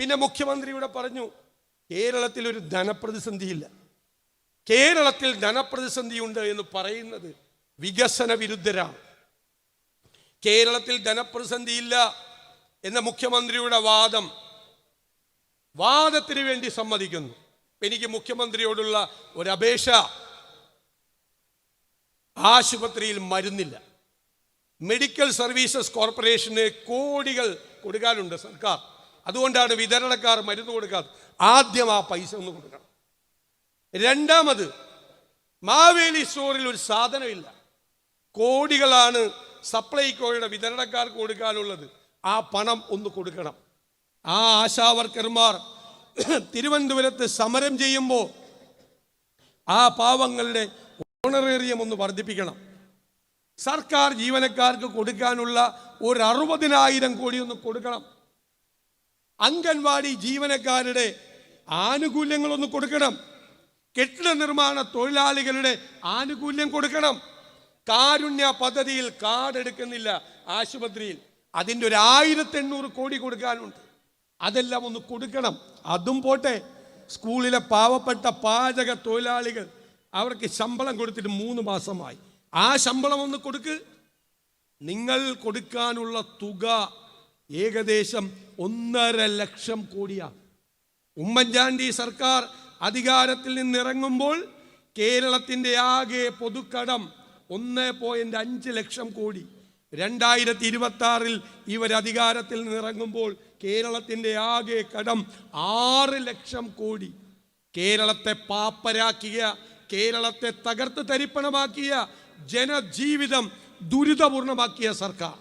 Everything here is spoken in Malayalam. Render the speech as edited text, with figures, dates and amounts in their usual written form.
പിന്നെ മുഖ്യമന്ത്രി ഇവിടെ പറഞ്ഞു കേരളത്തിൽ ഒരു ധനപ്രതിസന്ധിയില്ല. കേരളത്തിൽ ധനപ്രതിസന്ധിയുണ്ട് എന്ന് പറയുന്നത് വികസന വിരുദ്ധരാണ്. കേരളത്തിൽ ധനപ്രതിസന്ധിയില്ല എന്ന മുഖ്യമന്ത്രിയുടെ വാദത്തിന് വേണ്ടി സമ്മതിക്കുന്നു. എനിക്ക് മുഖ്യമന്ത്രിയോടുള്ള ഒരു അപേക്ഷ, ആശുപത്രിയിൽ മരുന്നില്ല. മെഡിക്കൽ സർവീസസ് കോർപ്പറേഷന് കോടികൾ കൊടുക്കാനുണ്ട് സർക്കാർ. അതുകൊണ്ടാണ് വിതരണക്കാർ മരുന്ന് കൊടുക്കാത്തത്. ആദ്യം ആ പൈസ ഒന്ന് കൊടുക്കണം. രണ്ടാമത്, മാവേലി സ്റ്റോറിൽ ഒരു സാധനമില്ല. കോടികളാണ് സപ്ലൈകോയുടെ വിതരണക്കാർക്ക് കൊടുക്കാനുള്ളത്. ആ പണം ഒന്ന് കൊടുക്കണം. ആ ആശാവർക്കർമാർ തിരുവനന്തപുരത്ത് സമരം ചെയ്യുമ്പോൾ ആ പാവങ്ങളുടെ ഓണറേറിയം ഒന്ന് വർദ്ധിപ്പിക്കണം. സർക്കാർ ജീവനക്കാർക്ക് കൊടുക്കാനുള്ള ഒരു 60,000 കോടി ഒന്ന് കൊടുക്കണം. അംഗൻവാടി ജീവനക്കാരുടെ ആനുകൂല്യങ്ങളൊന്ന് കൊടുക്കണം. കെട്ടിട നിർമ്മാണ തൊഴിലാളികളുടെ ആനുകൂല്യം കൊടുക്കണം. കാരുണ്യ പദ്ധതിയിൽ കാർഡ് എടുക്കുന്നില്ല ആശുപത്രിയിൽ, അതിൻ്റെ ഒരു 1800 കോടി കൊടുക്കാനുണ്ട്. അതെല്ലാം ഒന്ന് കൊടുക്കണം. അതും പോട്ടെ, സ്കൂളിലെ പാവപ്പെട്ട പാചക തൊഴിലാളികൾ, അവർക്ക് ശമ്പളം കൊടുത്തിട്ട് 3 മാസമായി. ആ ശമ്പളം ഒന്ന് കൊടുക്ക്. നിങ്ങൾ കൊടുക്കാനുള്ള തുക ഏകദേശം 1.5 ലക്ഷം കോടിയാണ്. ഉമ്മൻചാണ്ടി സർക്കാർ അധികാരത്തിൽ നിന്നിറങ്ങുമ്പോൾ കേരളത്തിൻ്റെ ആകെ പൊതുക്കടം 1.5 ലക്ഷം കോടി. 2026 ഇവർ അധികാരത്തിൽ നിന്നിറങ്ങുമ്പോൾ കേരളത്തിൻ്റെ ആകെ കടം 6 ലക്ഷം കോടി. കേരളത്തെ പാപ്പരാക്കിയ, കേരളത്തെ തകർത്ത് തരിപ്പണമാക്കിയ, ജനജീവിതം ദുരിതപൂർണമാക്കിയ സർക്കാർ.